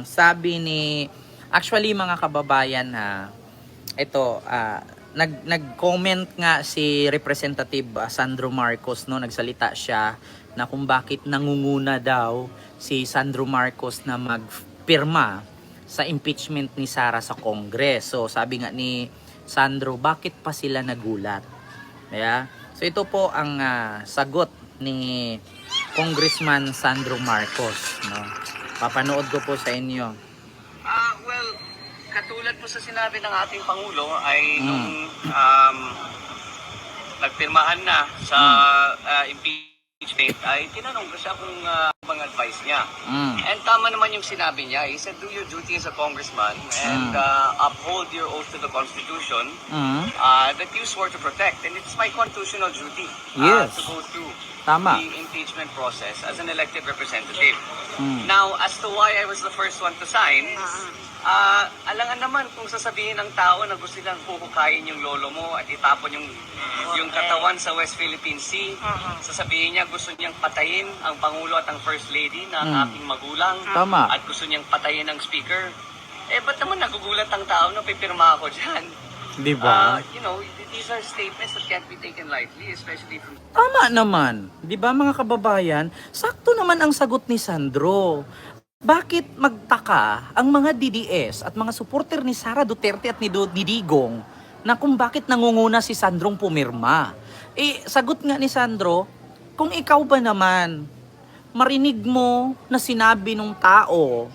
sabi ni, actually mga kababayan ha, ito, nag-comment nga si Representative Sandro Marcos, no, nagsalita siya na kung bakit nangunguna daw si Sandro Marcos na magpirma sa impeachment ni Sara sa Congress. So sabi nga ni Sandro, bakit pa sila nagulat? Yeah? So ito po ang sagot ni Congressman Sandro Marcos, no? Papanood ko po sa inyo. Well, katulad po sa sinabi ng ating Pangulo ay nung nagpirmahan na sa impeachment ay tinanong ko siya kung bang advice niya. And tama naman yung sinabi niya. He said, do your duty as a congressman and uphold your oath to the Constitution that you swore to protect. And it's my constitutional duty to go through Tama. the impeachment process as an elected representative. Now, as to why I was the first one to sign, alangan naman kung sasabihin ng tao na gusto nilang huhukayin yung lolo mo at itapon yung katawan sa West Philippine Sea. Sasabihin niya gusto niyang patayin ang Pangulo at ang First Lady na ang aking magulang. Tama. At gusto niyang patayin ang Speaker. Ba't naman nagugulat ang tao na pipirma ako dyan? Di ba? These are statements that can't be taken lightly, especially from... Tama naman. Di ba mga kababayan? Sakto naman ang sagot ni Sandro. Bakit magtaka ang mga DDS at mga supporter ni Sara Duterte at ni Digong na kung bakit nangunguna si Sandrong pumirma? Sagot nga ni Sandro, kung ikaw ba naman, marinig mo na sinabi ng tao,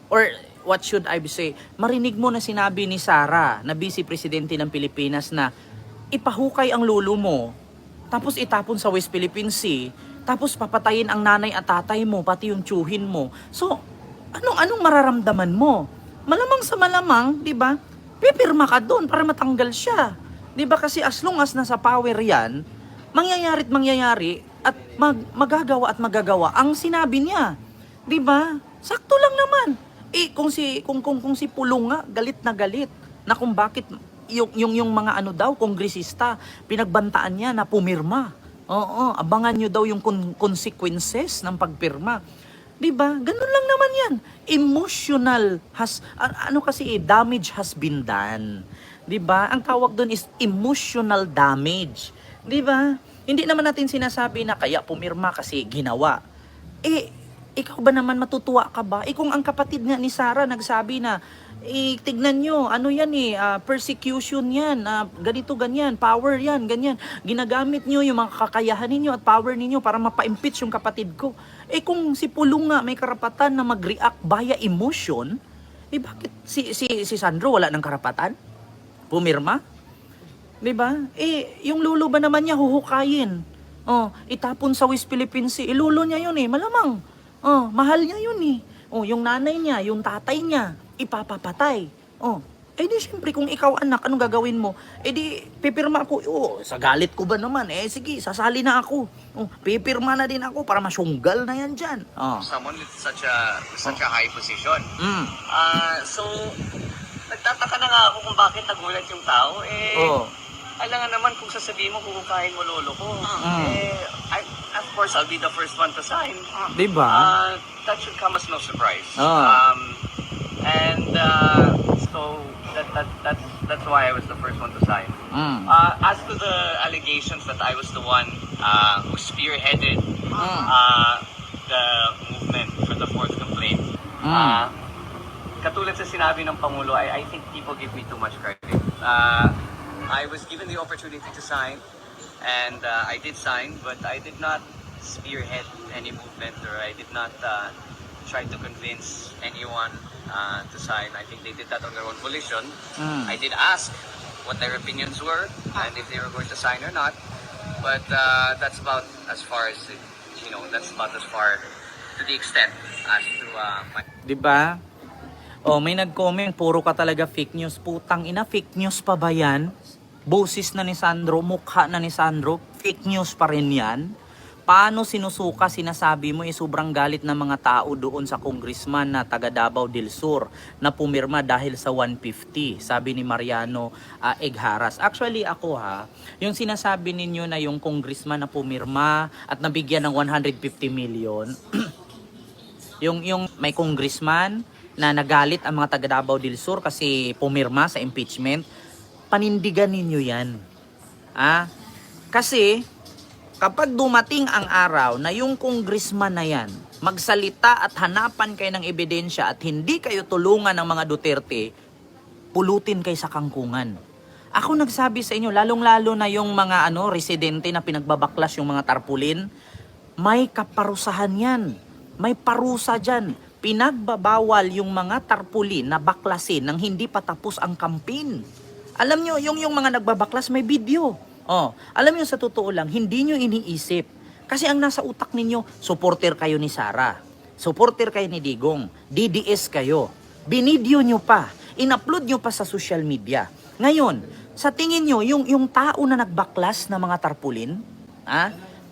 or what should I say, marinig mo na sinabi ni Sara, na Vice Presidente ng Pilipinas, na ipahukay ang lolo mo, tapos itapon sa West Philippine Sea, tapos papatayin ang nanay at tatay mo, pati yung tiyuhin mo. So, anong mararamdaman mo? Malamang sa malamang, di ba? Pipirma ka doon para matanggal siya. Di ba? Kasi as long as nasa power yan, mangyayari at magagawa ang sinabi niya. Di ba? Sakto lang naman. Kung si Pulong nga, galit na kung bakit yung mga kongresista, pinagbantaan niya na pumirma. Oo, abangan nyo daw yung consequences ng pagpirma. Diba? Ganun lang naman yan. Emotional damage has been done. Diba? Ang tawag doon is emotional damage. Diba? Hindi naman natin sinasabi na kaya pumirma kasi ginawa. Ikaw ba naman matutuwa ka ba? Kung ang kapatid nga ni Sara nagsabi na, tignan nyo, persecution yan, ganito, ganyan, power yan, ganyan. Ginagamit nyo yung mga kakayahan ninyo at power ninyo para mapa-impeach yung kapatid ko. Kung si Pulong nga may karapatan na mag-react via emotion, bakit si Sandro wala ng karapatan? Pumirma? Diba? Yung lulo ba naman niya huhukayin? Itapon sa West Philippine Sea. Lulo niya yun malamang. Mahal niya yun yung nanay niya, yung tatay niya, ipapapatay. Di syempre kung ikaw anak, anong gagawin mo? Di pipirma ako. Sa galit ko ba naman? Sige, sasali na ako. Pipirma na din ako para masyunggal na yan dyan. Someone with such a high position. So, nagtataka na nga ako kung bakit nagulat yung tao. Alangan naman kung sasabihin mo huhukayin mo lolo ko. Of course, I'll be the first one to sign. Diba? That should come as no surprise. So that's why I was the first one to sign. As to the allegations that I was the one who spearheaded the movement for the fourth complaint, katulad sa sinabi ng Pangulo, I think people give me too much credit. I was given the opportunity to sign, and I did sign, but I did not spearhead any movement, or I did not try to convince anyone to sign. I think they did that on their own volition. I did ask what their opinions were and if they were going to sign or not, but that's about as far as that's about as far to the extent as to my... Diba? May nag-comment, puro ka talaga fake news. Putang ina, fake news pa ba yan? Boses na ni Sandro, mukha na ni Sandro, fake news pa rin yan. Paano sinusuka, sinasabi mo, sobrang galit ng mga tao doon sa congressman na taga Davao del Sur na pumirma dahil sa 150, sabi ni Mariano Egharas. Actually ako yung sinasabi ninyo na yung congressman na pumirma at nabigyan ng 150 million, yung may congressman na nagalit ang mga taga Davao del Sur kasi pumirma sa impeachment, panindigan ninyo yan. Kasi kapag dumating ang araw na yung congressman na yan, magsalita at hanapan kayo ng ebidensya at hindi kayo tulungan ng mga Duterte, pulutin kayo sa kangkungan. Ako nagsabi sa inyo, lalong-lalo na yung mga residente na pinagbabaklas yung mga tarpulin, may kaparusahan yan. May parusa dyan. Pinagbabawal yung mga tarpulin na baklasin nang hindi pa tapos ang campaign. Alam nyo, yung mga nagbabaklas may video. Alam nyo, sa totoo lang, hindi nyo iniisip. Kasi ang nasa utak ninyo, supporter kayo ni Sara. Supporter kayo ni Digong. DDS kayo. Binidyo nyo pa. In-upload nyo pa sa social media. Ngayon, sa tingin nyo, yung tao na nagbaklas na mga tarpulin,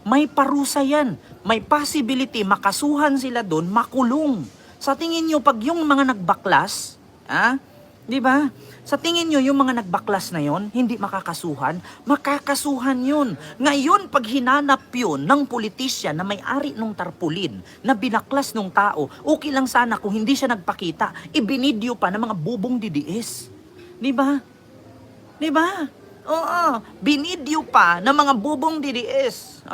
may parusa yan. May possibility, makasuhan sila doon, makulong. Sa tingin nyo, pag yung mga nagbaklas, di ba? Sa tingin nyo, yung mga nagbaklas na yon, hindi makakasuhan? Makakasuhan yun. Ngayon, pag hinanap yun ng politisyan na may-ari ng tarpulin, na binaklas ng tao, okay lang sana kung hindi siya nagpakita, ibinidyo pa ng mga bubong DDS. Di ba? Di ba? Oo, binidyo pa ng mga bubong DDS.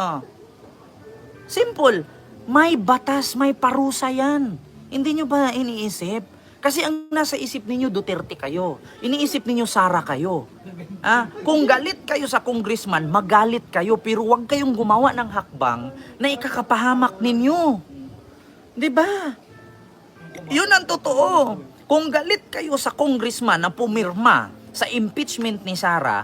Simple. May batas, may parusa yan. Hindi nyo ba iniisip? Kasi ang nasa isip ninyo, Duterte kayo. Iniisip ninyo, Sara kayo. Kung galit kayo sa congressman, magalit kayo, pero huwag kayong gumawa ng hakbang na ikakapahamak ninyo. Di ba? Yun ang totoo. Kung galit kayo sa congressman na pumirma sa impeachment ni Sara,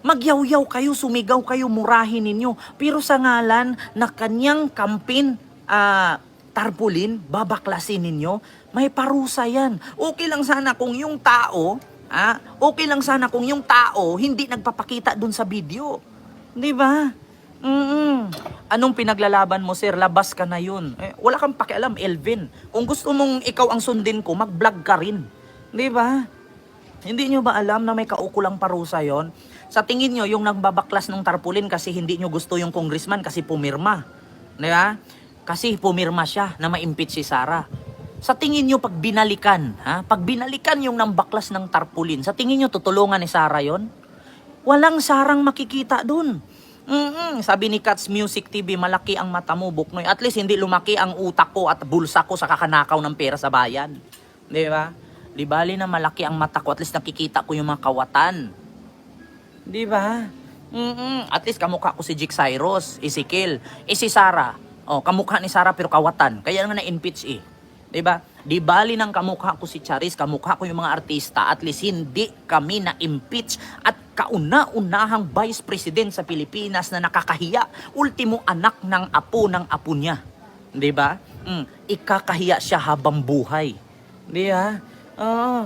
magyaw-yaw kayo, sumigaw kayo, murahin ninyo. Pero sa ngalan na kanyang campaign, tarpulin, babaklasin ninyo, may parusa yan. Okay lang sana kung yung tao, hindi nagpapakita dun sa video. Di ba? Anong pinaglalaban mo, sir? Labas ka na yun. Wala kang pakialam, Elvin. Kung gusto mong ikaw ang sundin ko, mag-vlog ka rin. Di ba? Hindi nyo ba alam na may kaukulang parusa yon? Sa tingin nyo, yung nagbabaklas ng tarpulin kasi hindi nyo gusto yung congressman kasi pumirma. Di ba? Kasi pumirma siya na ma-impeach si Sara. Sa tingin nyo, pag binalikan yung nambaklas ng tarpulin, sa tingin nyo, tutulungan ni Sara yon? Walang Sarang makikita dun. Sabi ni Cats Music TV, malaki ang mata mo, Buknoy. At least hindi lumaki ang utak ko at bulsa ko sa kakanakaw ng pera sa bayan. Di ba? Di bali na malaki ang mata ko, at least nakikita ko yung mga kawatan. Di ba? At least kamukha ko si Jake Cyrus, Ezekiel. Si Sara, kamukha ni Sara pero kawatan. Kaya nga na-impeach eh. Diba? Di bali ng kamukha ko si Charis, kamukha ko yung mga artista, at least hindi kami na-impeach at kauna-unahang vice president sa Pilipinas na nakakahiya. Ultimo anak ng apo niya. Diba? Ikakahiya siya habang buhay. Diba?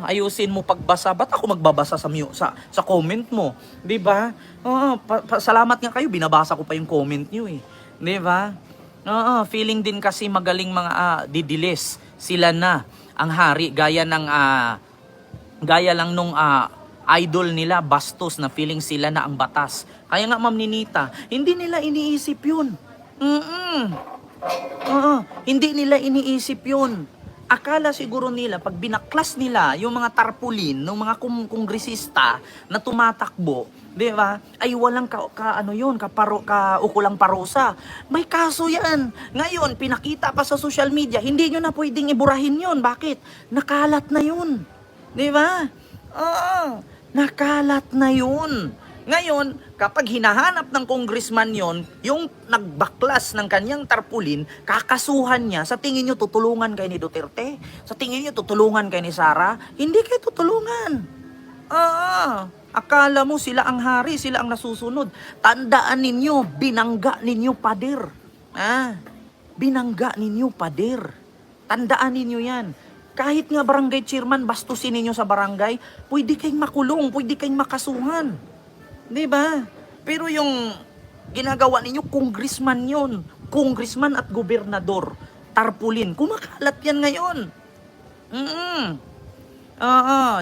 Ayusin mo pagbasa. Ba't ako magbabasa sa comment mo? Diba? Salamat nga kayo, binabasa ko pa yung comment nyo eh. Diba? Feeling din kasi magaling mga didilis. Sila na ang hari, gaya lang nung idol nila, Bastos, na feeling sila na ang batas. Kaya nga, Ma'am Ninita, hindi nila iniisip yun. Hindi nila iniisip yun. Akala siguro nila, pag binaklas nila yung mga tarpulin ng mga kongresista na tumatakbo, di ba, ay walang kaukulang parusa. May kaso yan. Ngayon, pinakita pa sa social media, hindi nyo na pwedeng iburahin yun. Bakit? Nakalat na yun. Di ba? Nakalat na yun. Ngayon, kapag hinahanap ng congressman yon, yung nagbaklas ng kanyang tarpulin, kakasuhan niya, sa tingin nyo tutulungan kayo ni Duterte? Sa tingin nyo tutulungan kayo ni Sara? Hindi kayo tutulungan. Akala mo sila ang hari, sila ang nasusunod. Tandaan ninyo, binangga ninyo pader. Binangga ninyo pader. Tandaan ninyo yan. Kahit nga barangay chairman, bastusin ninyo sa barangay, pwede kayong makulong, pwede kayong makasuhan. Diba? Pero yung ginagawa ninyo, congressman yun. Congressman at gobernador. Tarpulin. Kumakalat yan ngayon.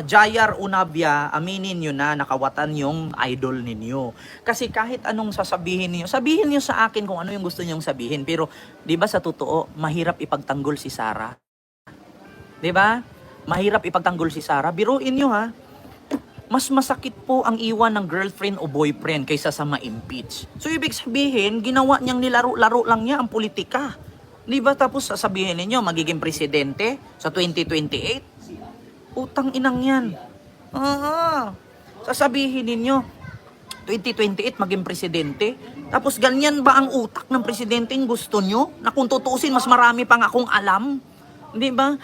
Jayar Unabia, aminin nyo na nakawatan yung idol ninyo. Kasi kahit anong sasabihin niyo, sabihin niyo sa akin kung ano yung gusto niyong sabihin. Pero, di ba sa totoo, mahirap ipagtanggol si Sara? Di ba? mahirap ipagtanggol si Sara. Biruin nyo ha, mas masakit po ang iwan ng girlfriend o boyfriend kaysa sa ma-impeach. So ibig sabihin, ginawa niyang nilaro-laro lang niya ang politika. Di ba? Tapos sasabihin ninyo, magiging presidente sa 2028? Utang inang yan. Sasabihin ninyo, 2028 maging presidente? Tapos ganyan ba ang utak ng presidente gusto nyo? Na kung tutuusin, mas marami pang akong alam? Di ba?